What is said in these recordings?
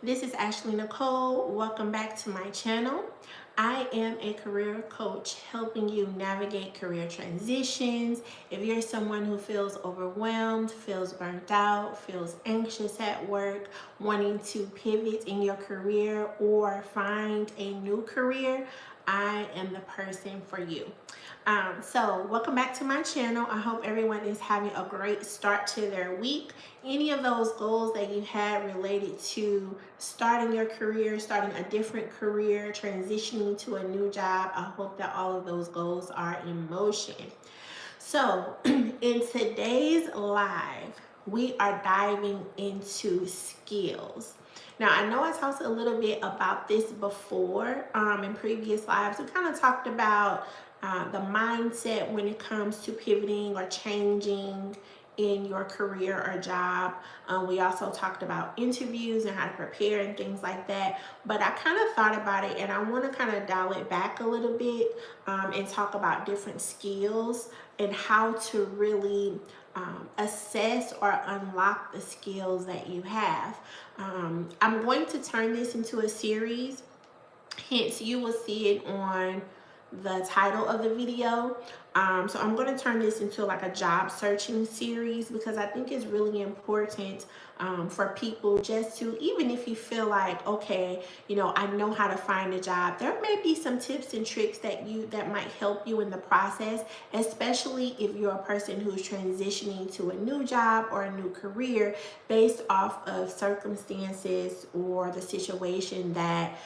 This is Ashley Nicole. Welcome back to my channel. I am a career coach helping you navigate career transitions. If you're someone who feels overwhelmed, feels burnt out, feels anxious at work, wanting to pivot in your career or find a new career, I am the person for you. So welcome back to my channel. I hope everyone is having a great start to their week. Any of those goals that you had related to starting your career, starting a different career, transitioning to a new job, I hope that all of those goals are in motion. So in today's live, we are diving into skills. Now, I know I talked a little bit about this before in previous lives. We kind of talked about the mindset when it comes to pivoting or changing in your career or job. We also talked about interviews and how to prepare and things like that. But I kind of thought about it and I want to kind of dial it back a little bit and talk about different skills and how to really assess or unlock the skills that you have. I'm going to turn this into a series, hence you will see it on the title of the video. So I'm going to turn this into like a job searching series because I think it's really important for people just to, even if you feel like, okay, I know how to find a job, there may be some tips and tricks that might help you in the process, especially if you're a person who's transitioning to a new job or a new career based off of circumstances or the situation that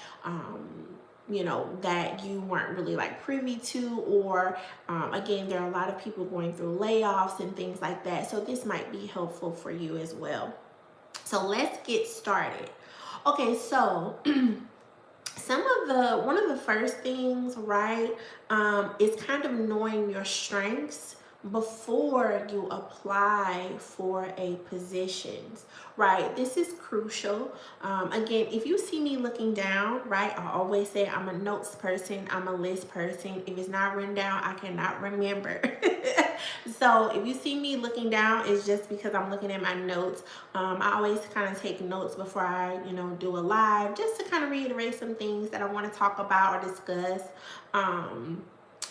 that you weren't really like privy to, or again, there are a lot of people going through layoffs and things like that. So this might be helpful for you as well. So let's get started. Okay, so one of the first things, right, is kind of knowing your strengths before you apply for a positions, right? This is crucial. Again, if you see me looking down, right, I always say I'm a notes person, I'm a list person. If it's not written down, I cannot remember. So if you see me looking down, it's just because I'm looking at my notes. I always kind of take notes before I, do a live, just to kind of reiterate some things that I want to talk about or discuss.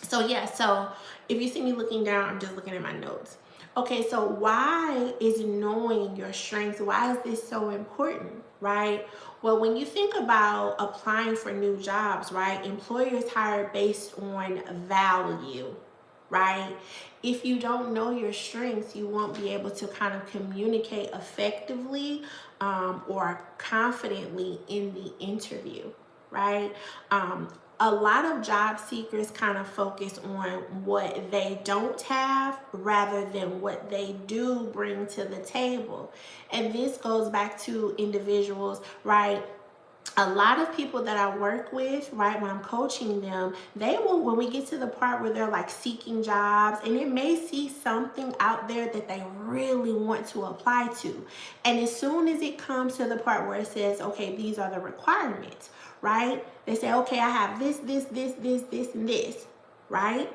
So if you see me looking down, I'm just looking at my notes. Okay, so why is knowing your strengths, why is this so important, right? Well, when you think about applying for new jobs, right, employers hire based on value, right? If you don't know your strengths, you won't be able to kind of communicate effectively or confidently in the interview, right? A lot of job seekers kind of focus on what they don't have rather than what they do bring to the table. And this goes back to individuals, right? A lot of people that I work with, right, when I'm coaching them, they will, when we get to the part where they're like seeking jobs, and they may see something out there that they really want to apply to. And as soon as it comes to the part where it says, okay, these are the requirements, right? They say, okay, I have this, and this, right?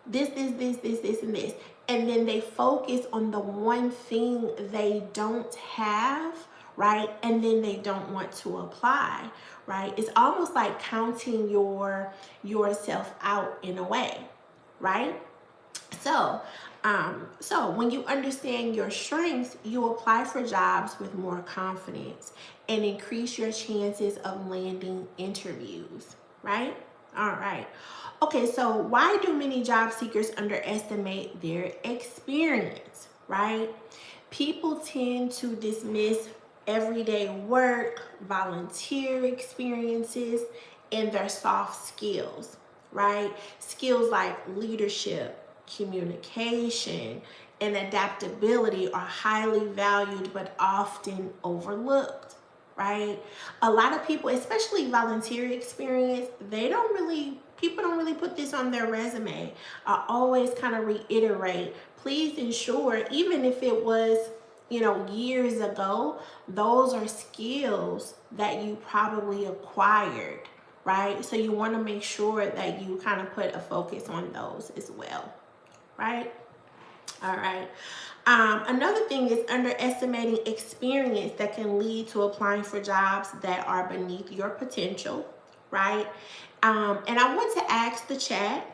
This, and this. And then they focus on the one thing they don't have, right? And then they don't want to apply, right? It's almost like counting yourself out in a way, right? So when you understand your strengths, you apply for jobs with more confidence and increase your chances of landing interviews, right? All right. Okay, so why do many job seekers underestimate their experience, right? People tend to dismiss everyday work, volunteer experiences, and their soft skills, right? Skills like leadership, communication, and adaptability are highly valued but often overlooked, right? A lot of people, especially volunteer experience, people don't really put this on their resume. I always kind of reiterate, please ensure, even if it was, years ago, those are skills that you probably acquired, right? So you want to make sure that you kind of put a focus on those as well, right? All right. Another thing is underestimating experience that can lead to applying for jobs that are beneath your potential, right? And I want to ask the chat,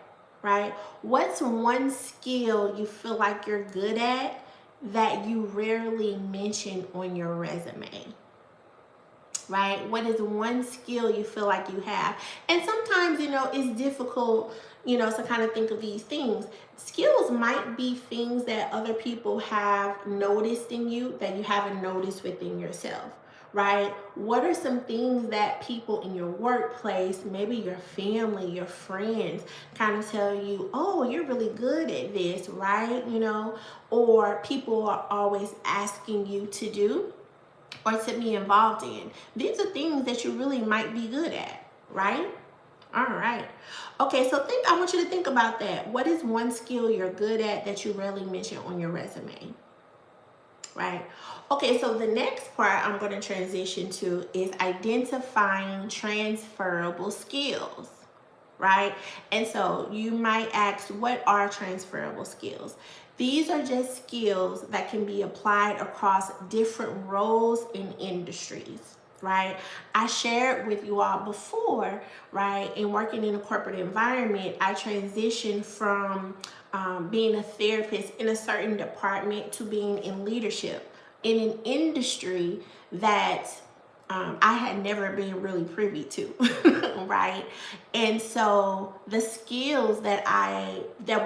right? What's one skill you feel like you're good at that you rarely mention on your resume? Right? What is one skill you feel like you have? And sometimes, it's difficult, to kind of think of these things. Skills might be things that other people have noticed in you that you haven't noticed within yourself. Right? What are some things that people in your workplace, maybe your family, your friends, kind of tell you, oh, you're really good at this, right? Or people are always asking you to do or to be involved in. These are things that you really might be good at, right? All right. Okay, so I want you to think about that. What is one skill you're good at that you rarely mention on your resume? Right? Okay, so the next part I'm going to transition to is identifying transferable skills. Right? And so you might ask, what are transferable skills? These are just skills that can be applied across different roles in industries, right? I shared with you all before, right? In working in a corporate environment, I transitioned from being a therapist in a certain department to being in leadership in an industry that I had never been really privy to, right? And so the skills that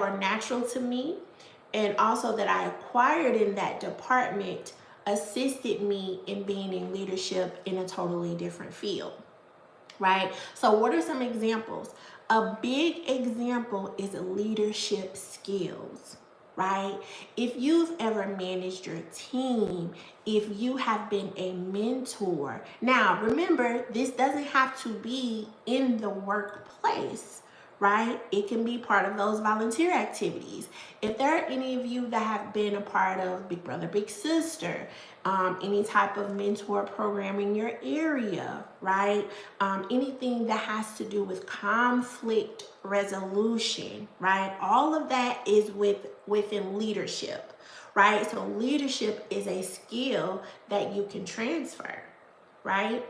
were natural to me and also that I acquired in that department assisted me in being in leadership in a totally different field, right? So what are some examples? A big example is leadership skills, right? If you've ever managed your team, if you have been a mentor. Now, remember, this doesn't have to be in the workplace, right? It can be part of those volunteer activities. If there are any of you that have been a part of Big Brother, Big Sister, any type of mentor program in your area, right? Anything that has to do with conflict resolution, right? All of that is within leadership, right? So leadership is a skill that you can transfer, right?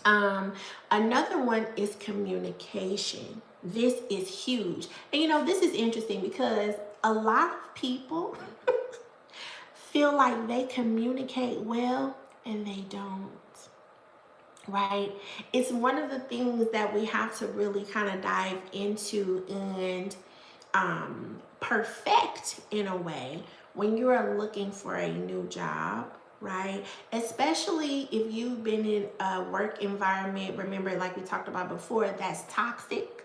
Another one is communication. This is huge. And this is interesting because a lot of people feel like they communicate well and they don't, right? It's one of the things that we have to really kind of dive into and perfect in a way when you are looking for a new job, right? Especially if you've been in a work environment, remember, like we talked about before, that's toxic.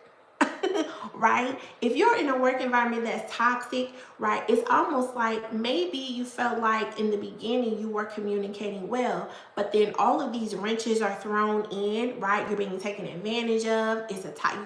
Right? If you're in a work environment that's toxic, right, it's almost like maybe you felt like in the beginning you were communicating well, but then all of these wrenches are thrown in, right? You're being taken advantage of. You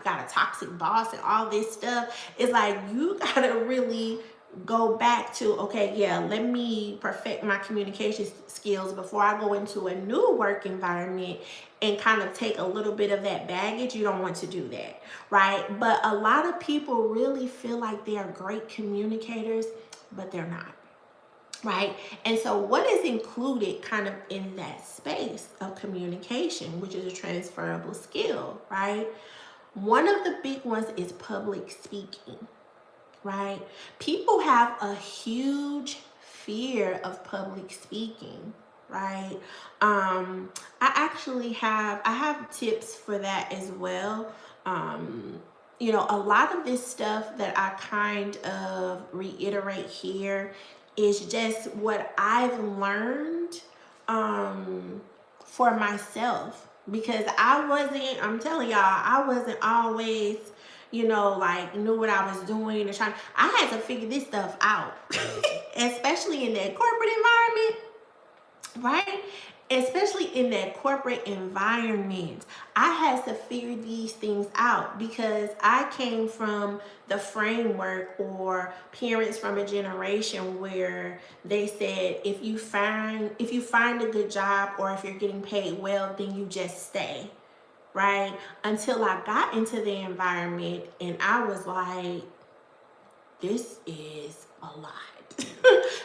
got a toxic boss and all this stuff. It's like you gotta really go back to, okay, yeah, let me perfect my communication skills before I go into a new work environment and kind of take a little bit of that baggage. You don't want to do that, right? But a lot of people really feel like they are great communicators, but they're not, right? And so what is included kind of in that space of communication, which is a transferable skill, right? One of the big ones is public speaking, right? People have a huge fear of public speaking, right? I have tips for that as well. A lot of this stuff that I kind of reiterate here is just what I've learned for myself, because I'm telling y'all, I wasn't always like knew what I was doing and I had to figure this stuff out, especially in that corporate environment, right? Especially in that corporate environment, I had to figure these things out because I came from the framework or parents from a generation where they said if you find a good job or if you're getting paid well, then you just stay, right? Until I got into the environment and I was like, this is a lot.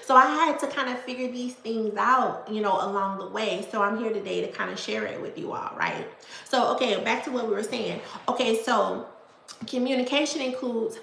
So I had to kind of figure these things out, along the way. So I'm here today to kind of share it with you all, right? So, okay, back to what we were saying. Okay, so communication includes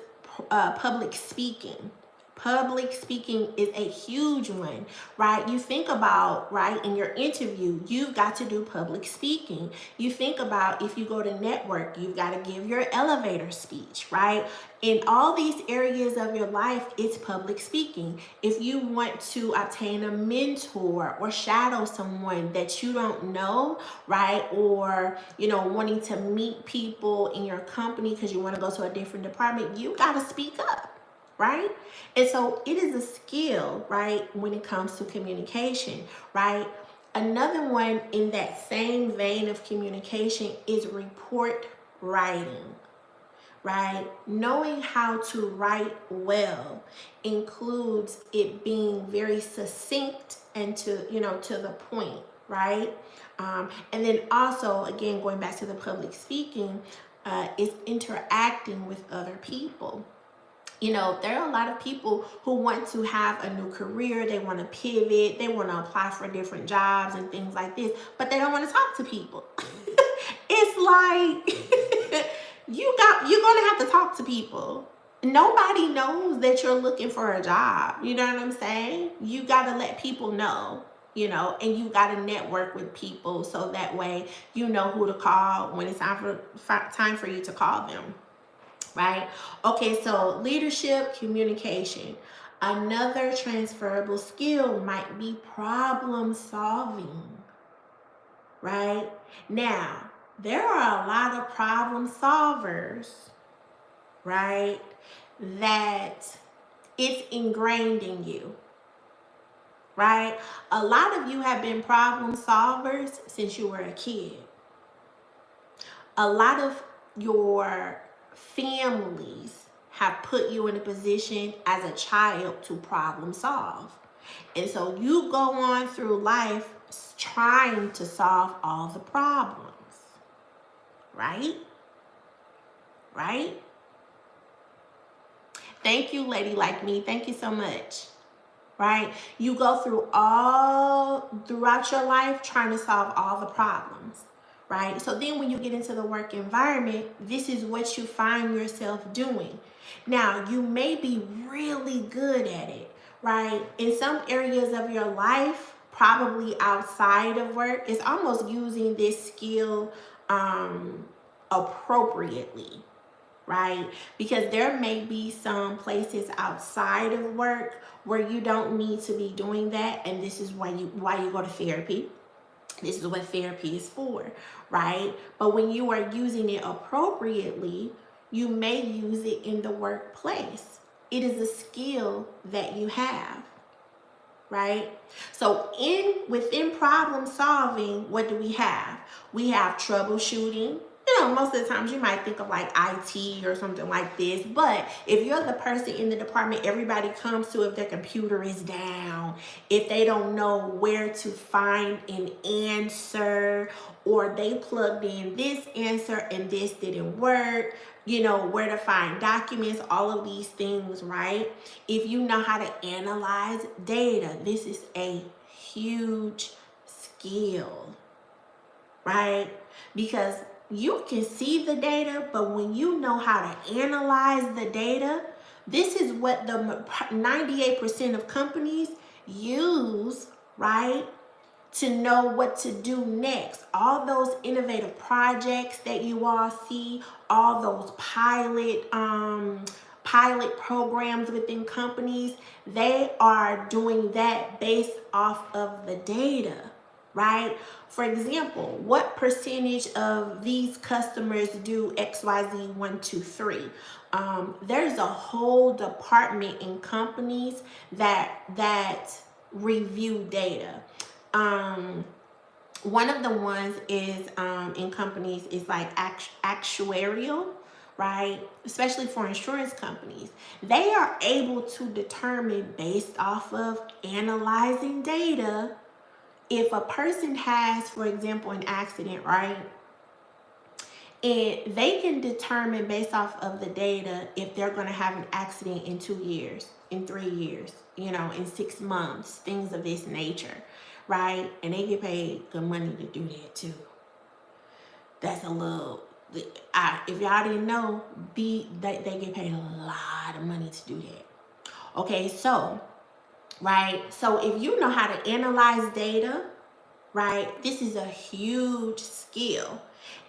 public speaking. Public speaking is a huge one, right? You think about, right, in your interview, you've got to do public speaking. You think about if you go to network, you've got to give your elevator speech, right? In all these areas of your life, it's public speaking. If you want to obtain a mentor or shadow someone that you don't know, right? Or, wanting to meet people in your company because you want to go to a different department, you got to speak up, right? And so it is a skill, right, when it comes to communication, right? Another one in that same vein of communication is report writing, right? Knowing how to write well includes it being very succinct and to the point, right? And then also, again, going back to the public speaking, is interacting with other people. There are a lot of people who want to have a new career. They want to pivot. They want to apply for different jobs and things like this, but they don't want to talk to people. It's like you're gonna have to talk to people. Nobody knows that you're looking for a job. You know what I'm saying? You got to let people know. And you got to network with people so that way you know who to call when it's time for you to call them. Right? Okay, so leadership, communication. Another transferable skill might be problem solving. Right? Now, there are a lot of problem solvers, right, that it's ingrained in you. Right? A lot of you have been problem solvers since you were a kid. A lot of your families have put you in a position as a child to problem solve. And so you go on through life trying to solve all the problems. Right? Right? Thank you, Lady Like Me. Thank you so much. Right? You go throughout your life trying to solve all the problems. Right? So then when you get into the work environment, this is what you find yourself doing. Now, you may be really good at it, right? In some areas of your life, probably outside of work, it's almost using this skill appropriately, right? Because there may be some places outside of work where you don't need to be doing that, and this is why you go to therapy. This is what therapy is for, right? But when you are using it appropriately, you may use it in the workplace. It is a skill that you have, right? So within problem solving, what do we have? We have troubleshooting. Most of the times you might think of like IT or something like this, but if you're the person in the department everybody comes to if their computer is down, if they don't know where to find an answer, or they plugged in this answer and this didn't work, where to find documents, all of these things, right? If you know how to analyze data, this is a huge skill, right? Because you can see the data, but when you know how to analyze the data, this is what the 98% of companies use, right? To know what to do next. All those innovative projects that you all see, all those pilot programs within companies, they are doing that based off of the data, right? For example, what percentage of these customers do XYZ 1, 2, 3? There's a whole department in companies that review data. One of the ones is in companies is like actuarial, right? Especially for insurance companies. They are able to determine based off of analyzing data if a person has, for example, an accident, right? And they can determine based off of the data if they're going to have an accident in 2 years, in 3 years, in 6 months, things of this nature, right? And they get paid good money to do that too. That's a little, if y'all didn't know, they get paid a lot of money to do that. Okay, so, right? So if you know how to analyze data, right, this is a huge skill.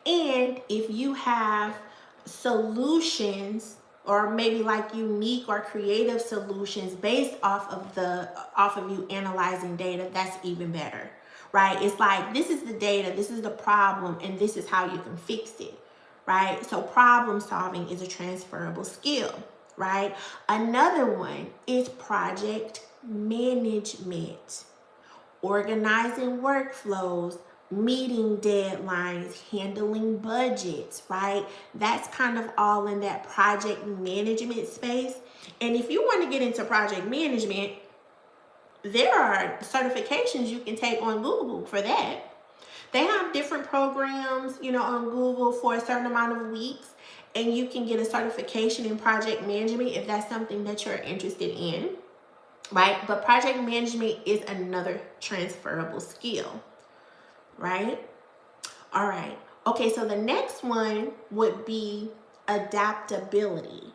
And if you have solutions, or maybe like unique or creative solutions based off of you analyzing data, that's even better, right? It's like, this is the data, this is the problem, and this is how you can fix it, right? So problem solving is a transferable skill, right? Another one is project management, organizing workflows, meeting deadlines, handling budgets, right? That's kind of all in that project management space. And if you want to get into project management, there are certifications you can take on Google for that. They have different programs, on Google for a certain amount of weeks, and you can get a certification in project management if that's something that you're interested in, right? But project management is another transferable skill, right? All right. Okay, so the next one would be adaptability,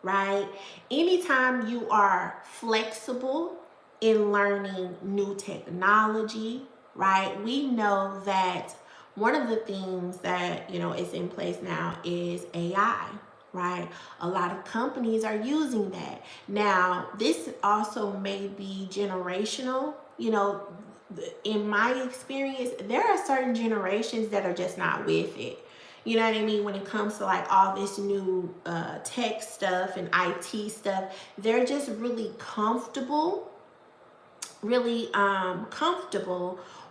right? Anytime you are flexible in learning new technology, right? We know that one of the things that, is in place now is AI, right? A lot of companies are using that. Now, this also may be generational. In my experience, there are certain generations that are just not with it. You know what I mean? When it comes to like all this new tech stuff and IT stuff, they're just really comfortable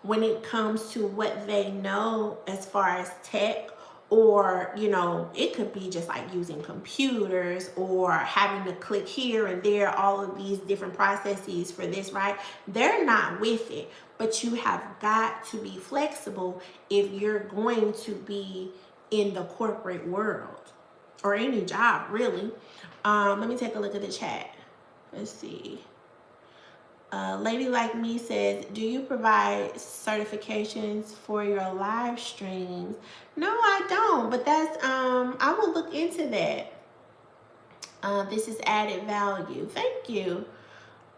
when it comes to what they know as far as tech, or it could be just like using computers or having to click here and there, all of these different processes for this, right? They're not with it. But you have got to be flexible if you're going to be in the corporate world or any job, really. Let me take a look at the chat. Let's see. Lady Like Me says, do you provide certifications for your live streams? No, I don't, but that's, I will look into that. This is added value. Thank you.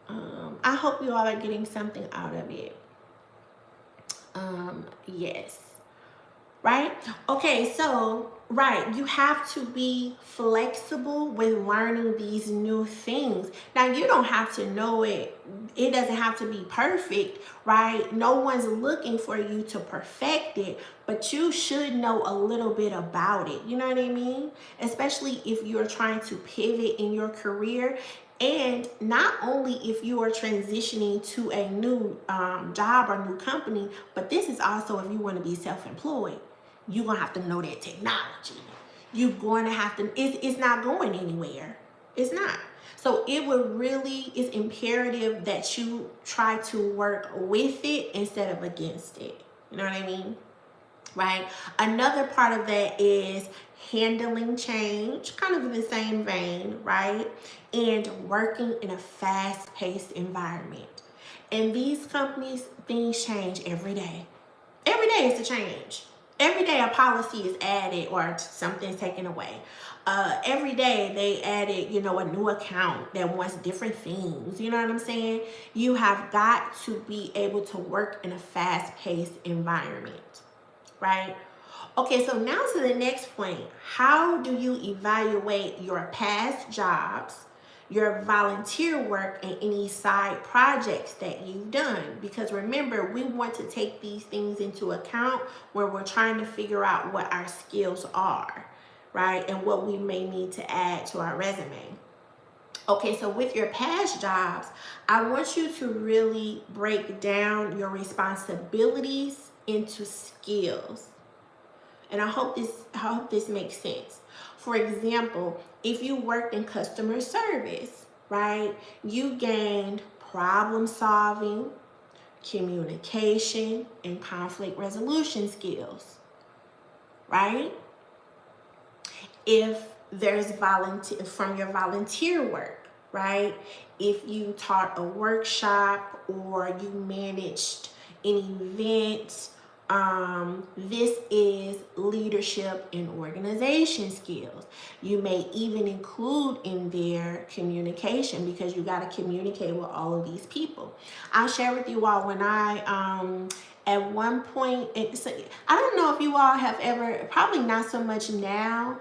I hope you all are getting something out of it. Yes. Right? Okay, so, right, you have to be flexible with learning these new things. Now, you don't have to know it. It doesn't have to be perfect, right? No one's looking for you to perfect it, but you should know a little bit about it. You know what I mean? Especially if you're trying to pivot in your career. And not only if you are transitioning to a new job or new company, but this is also if you want to be self-employed. You're going to have to know that technology. You're going to have to, it's not going anywhere. It's not. So it's imperative that you try to work with it instead of against it. You know what I mean? Right? Another part of that is handling change, kind of in the same vein, right? And working in a fast-paced environment. And these companies, things change every day. Every day is a change. Every day a policy is added or something's taken away. Every day they added, a new account that wants different things. You know what I'm saying? You have got to be able to work in a fast-paced environment, right? Okay, so now to the next point. How do you evaluate your past jobs, your volunteer work, and any side projects that you've done? Because remember, we want to take these things into account when we're trying to figure out what our skills are, right? And what we may need to add to our resume. Okay, so with your past jobs, I want you to really break down your responsibilities into skills. And I hope this makes sense. For example, if you worked in customer service, right, you gained problem solving, communication, and conflict resolution skills. right? If there's volunteer from your volunteer work, right? If you taught a workshop or you managed an event, this is leadership and organization skills. You may even include in there communication, because you got to communicate with all of these people. I'll share with you all when at one point, I don't know if you all have ever, probably not so much now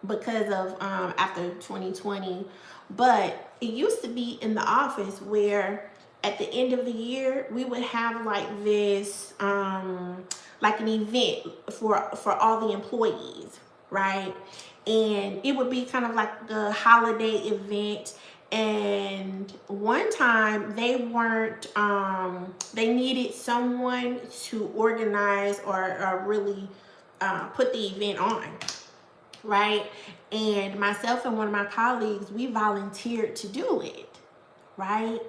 because of after 2020, but it used to be in the office where at the end of the year we would have like this like an event for all the employees, right? And it would be kind of like the holiday event. And one time they weren't they needed someone to organize or really put the event on, right? And myself and one of my colleagues, we volunteered to do it, right?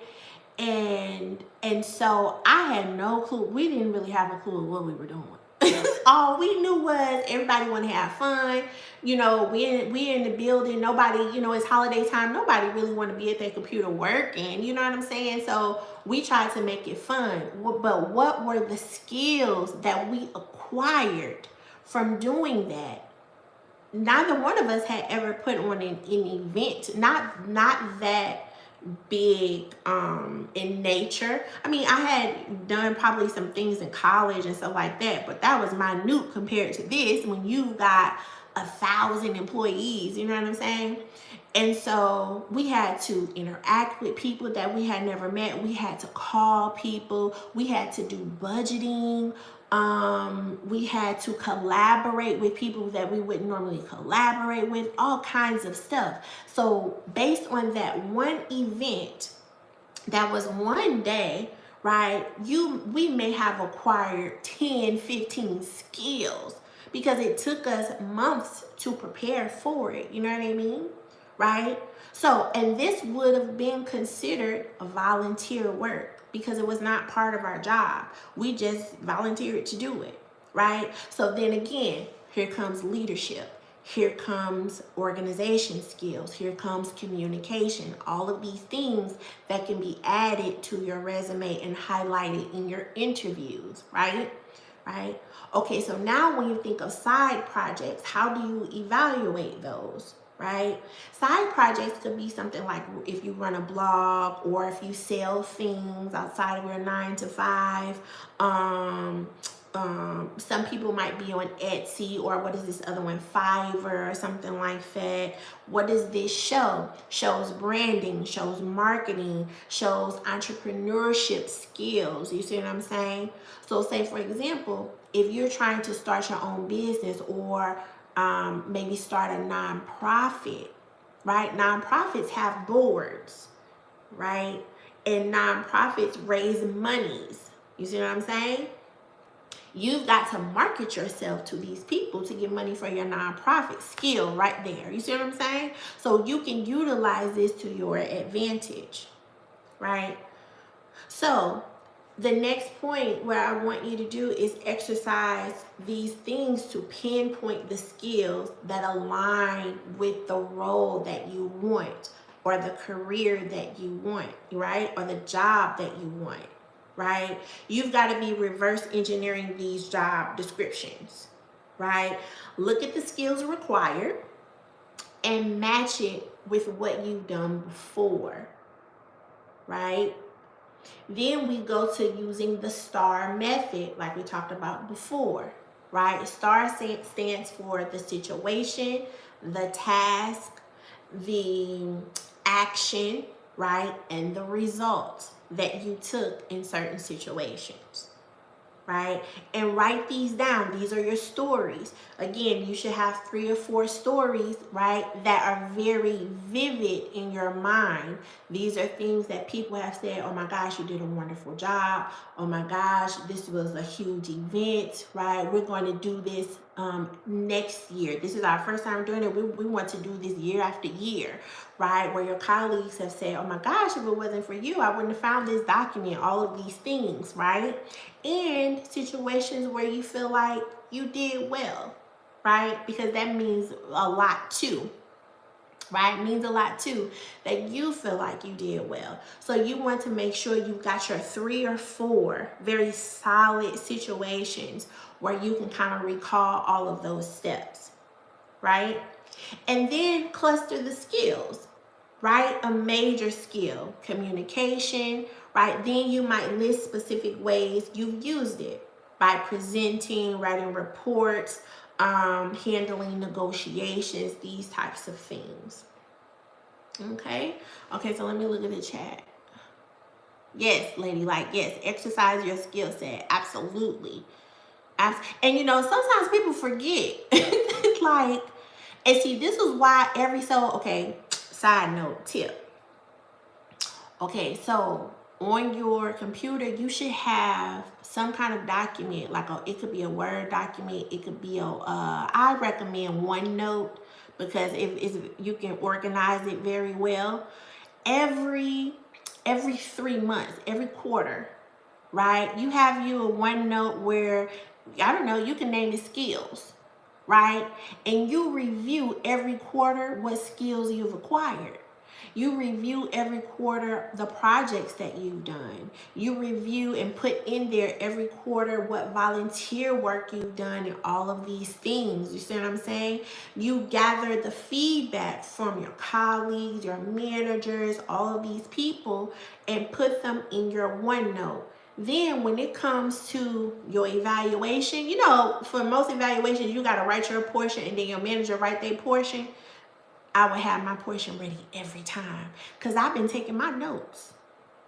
And so I had no clue. We didn't really have a clue of what we were doing. All we knew was everybody wanted to have fun. You know, we in the building. Nobody, you know, it's holiday time. Nobody really want to be at their computer working. You know what I'm saying? So we tried to make it fun. But what were the skills that we acquired from doing that? Neither one of us had ever put on an event, not that big in nature. I mean, I had done probably some things in college and stuff like that, but that was minute compared to this when you've got 1,000 employees, you know what I'm saying? And so we had to interact with people that we had never met. We had to call people. We had to do budgeting. We had to collaborate with people that we wouldn't normally collaborate with, all kinds of stuff. So based on that one event, that was one day, right? We may have acquired 10, 15 skills because it took us months to prepare for it. You know what I mean? Right? So, and this would have been considered a volunteer work because it was not part of our job. We just volunteered to do it, right? So then again, here comes leadership. Here comes organization skills. Here comes communication. All of these things that can be added to your resume and highlighted in your interviews, right? Right? Okay, so now when you think of side projects, how do you evaluate those? Right? Side projects could be something like if you run a blog or if you sell things outside of your 9 to 5. Some people might be on Etsy, or what is this other one, Fiverr or something like that. What does this show? Shows branding, shows marketing, shows entrepreneurship skills. You see what I'm saying? So say for example, if you're trying to start your own business or maybe start a nonprofit, right? Nonprofits have boards, right? And nonprofits raise monies. You see what I'm saying? You've got to market yourself to these people to get money for your nonprofit. Skill right there. You see what I'm saying? So you can utilize this to your advantage, right? So the next point where I want you to do is exercise these things to pinpoint the skills that align with the role that you want or the career that you want, right? Or the job that you want, right? You've got to be reverse engineering these job descriptions, right? Look at the skills required and match it with what you've done before, right? Then we go to using the STAR method like we talked about before, right? STAR stands for the situation, the task, the action, right? And the results that you took in certain situations, right? And write these down. These are your stories. Again, you should have 3 or 4 stories, right, that are very vivid in your mind. These are things that people have said, oh my gosh, you did a wonderful job. Oh my gosh, this was a huge event, right? We're going to do this next year. This is our first time doing it. We want to do this year after year, right? Where your colleagues have said, oh my gosh, if it wasn't for you, I wouldn't have found this document, all of these things, right? And situations where you feel like you did well, right? Because that means a lot too. Right? It means a lot too that you feel like you did well. So you want to make sure you've got your 3 or 4 very solid situations where you can kind of recall all of those steps, right? And then cluster the skills, right? A major skill, communication, right? Then you might list specific ways you've used it by presenting, writing reports, handling negotiations, these types of things. Okay. Okay, so let me look at the chat. Yes, lady, like, yes, exercise your skill set. Absolutely. And you know, sometimes people forget. Like, and see, this is why okay, side note tip. Okay, so on your computer, you should have some kind of document, like it could be a Word document, it could be I recommend OneNote because if you can organize it very well. Every 3 months, every quarter, right? You have you a OneNote where, I don't know, you can name the skills, right? And you review every quarter what skills you've acquired. You review every quarter the projects that you've done. You review and put in there every quarter what volunteer work you've done and all of these things. You see what I'm saying? You gather the feedback from your colleagues, your managers, all of these people, and put them in your OneNote. Then when it comes to your evaluation, you know, for most evaluations, you got to write your portion and then your manager write their portion. I would have my portion ready every time because I've been taking my notes.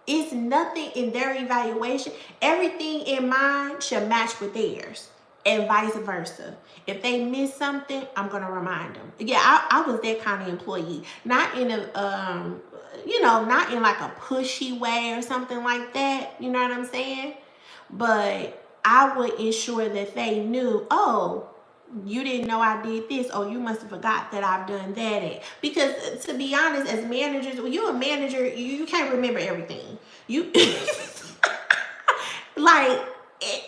It's nothing in their evaluation. Everything in mine should match with theirs and vice versa. If they miss something, I'm going to remind them. Yeah, I was that kind of employee. Not in a, not in like a pushy way or something like that. You know what I'm saying? But I would ensure that they knew, oh, you didn't know I did this. Oh, you must have forgot that I've done that. Because to be honest, as managers, when you're a manager, you can't remember everything. You like,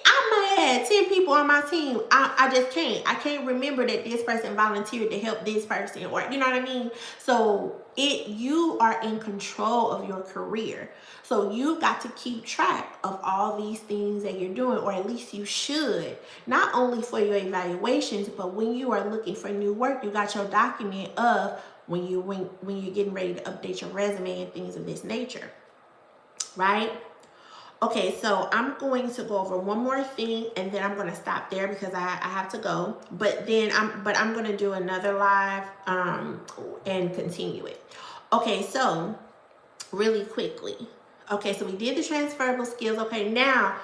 I might have 10 people on my team. I just can't. I can't remember that this person volunteered to help this person, or you know what I mean? So you are in control of your career. So you got to keep track of all these things that you're doing, or at least you should. Not only for your evaluations, but when you are looking for new work, you got your document of when you're getting ready to update your resume and things of this nature, right? Okay, so I'm going to go over one more thing and then I'm going to stop there because I have to go. But I'm going to do another live and continue it. Okay, so really quickly. Okay, so we did the transferable skills. Okay, now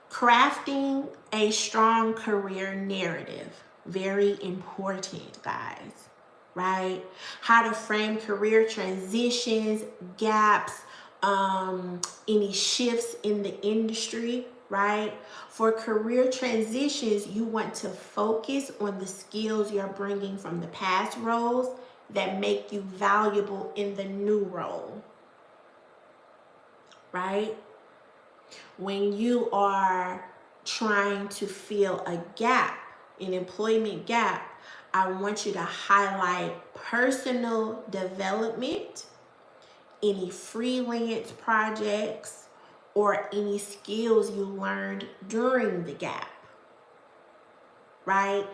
crafting a strong career narrative. Very important, guys, right? How to frame career transitions, gaps, any shifts in the industry, right? For career transitions, you want to focus on the skills you're bringing from the past roles that make you valuable in the new role, right? When you are trying to fill a gap, an employment gap, I want you to highlight personal development, any freelance projects, or any skills you learned during the gap, right?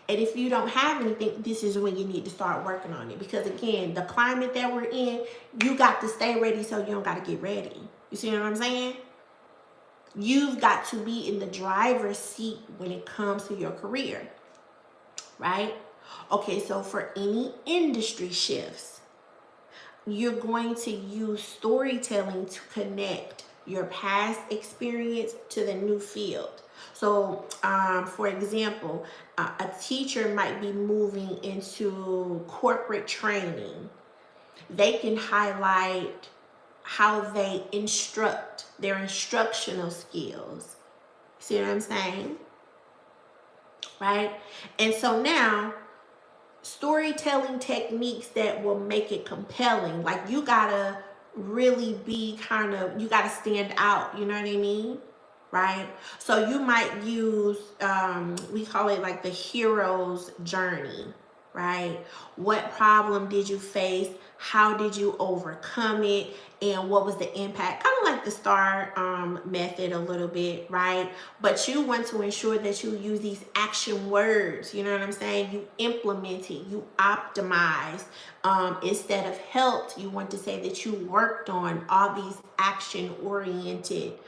And if you don't have anything, this is when you need to start working on it. Because again, the climate that we're in, you got to stay ready so you don't got to get ready. You see what I'm saying? You've got to be in the driver's seat when it comes to your career, right? Okay, so for any industry shifts, you're going to use storytelling to connect your past experience to the new field. So, for example, a teacher might be moving into corporate training. They can highlight how they instruct, their instructional skills. See what I'm saying? Right? And so now, storytelling techniques that will make it compelling. Like you gotta really be you gotta stand out, you know what I mean? right? So you might use, we call it like the hero's journey, right? What problem did you face? How did you overcome it? And what was the impact? Kind of like the STAR method a little bit, right? But you want to ensure that you use these action words, you know what I'm saying? You implement it, you optimize. Instead of helped, you want to say that you worked on all these action-oriented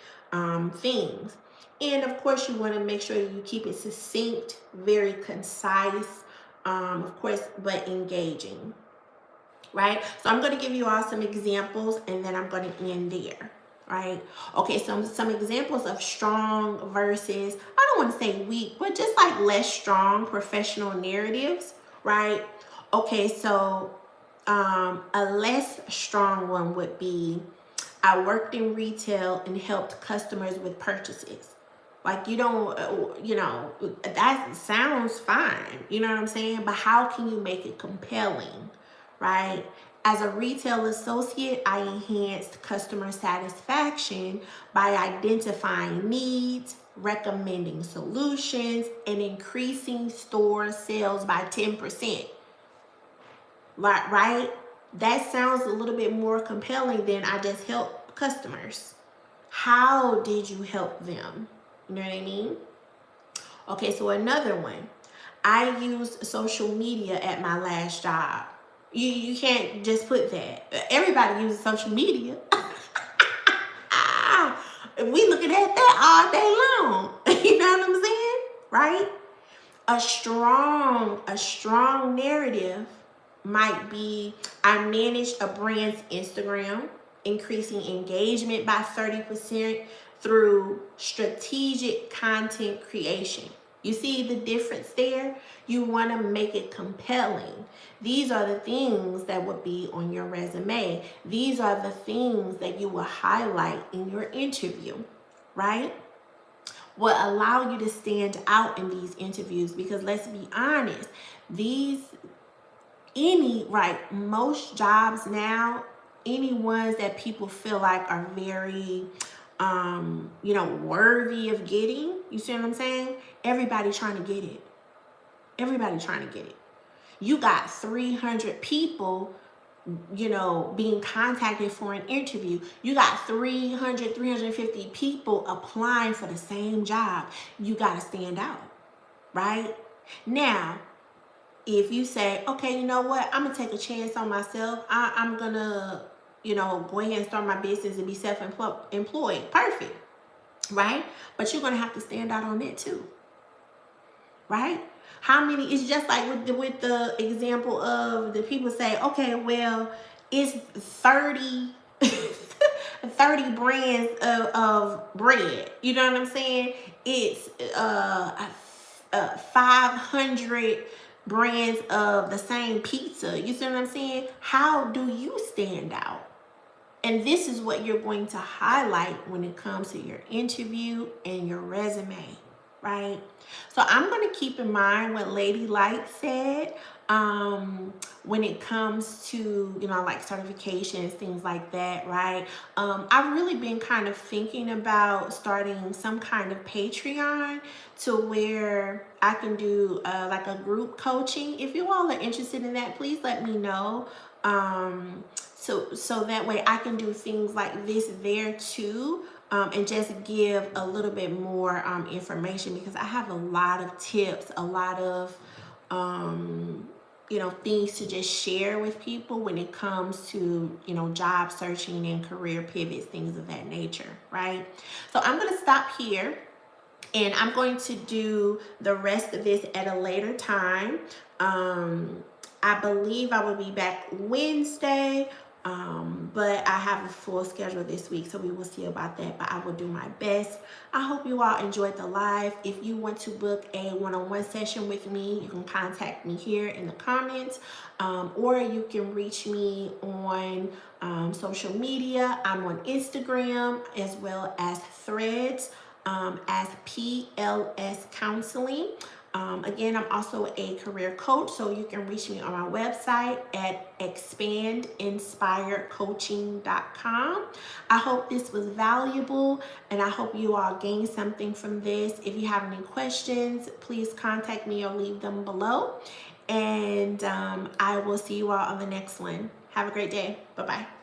things. And of course, you want to make sure you keep it succinct, very concise, of course, but engaging, right? So I'm going to give you all some examples and then I'm going to end there, right? Okay, so some examples of strong versus, I don't want to say weak, but just like less strong professional narratives, right? Okay, so a less strong one would be, I worked in retail and helped customers with purchases. Like, you don't, that sounds fine, you know what I'm saying? But how can you make it compelling, right? As a retail associate, I enhanced customer satisfaction by identifying needs, recommending solutions, and increasing store sales by 10%. Right? That sounds a little bit more compelling than I just help customers. How did you help them? You know what I mean? Okay, so another one. I used social media at my last job. You can't just put that. Everybody uses social media. We looking at that all day long. You know what I'm saying? Right? A strong narrative might be, I managed a brand's Instagram, increasing engagement by 30% through strategic content creation. You see the difference there? You want to make it compelling. These are the things that would be on your resume. These are the things that you will highlight in your interview, right? Will allow you to stand out in these interviews, because let's be honest, most jobs now, any ones that people feel like are very worthy of getting, you see what I'm saying? Everybody trying to get it. Everybody trying to get it. You got 300 people, being contacted for an interview. You got 350 people applying for the same job. You got to stand out, right? Now, if you say, okay, you know what? I'm going to take a chance on myself. I'm going to, go ahead and start my business and be self-employed. Perfect, right? But you're going to have to stand out on it too, right? How many, it's just like with the example of the people say, okay, well, it's 30 brands of bread. You know what I'm saying? It's 500 brands of the same pizza. You see what I'm saying? How do you stand out? And this is what you're going to highlight when it comes to your interview and your resume, right? So I'm going to keep in mind what Lady Light said when it comes to, like certifications, things like that, right? I've really been kind of thinking about starting some kind of Patreon to where I can do like a group coaching. If you all are interested in that, please let me know. So that way I can do things like this there too, and just give a little bit more information, because I have a lot of tips, a lot of things to just share with people when it comes to job searching and career pivots, things of that nature, right? So I'm going to stop here, and I'm going to do the rest of this at a later time. I believe I will be back Wednesday, but I have a full schedule this week, so we will see about that, but I will do my best. I hope you all enjoyed the live. If you want to book a one-on-one session with me, you can contact me here in the comments, or you can reach me on social media. I'm on Instagram as well as Threads as PLS Counseling. Again, I'm also a career coach, so you can reach me on my website at expandinspiredcoaching.com. I hope this was valuable, and I hope you all gained something from this. If you have any questions, please contact me or leave them below. And I will see you all on the next one. Have a great day. Bye-bye.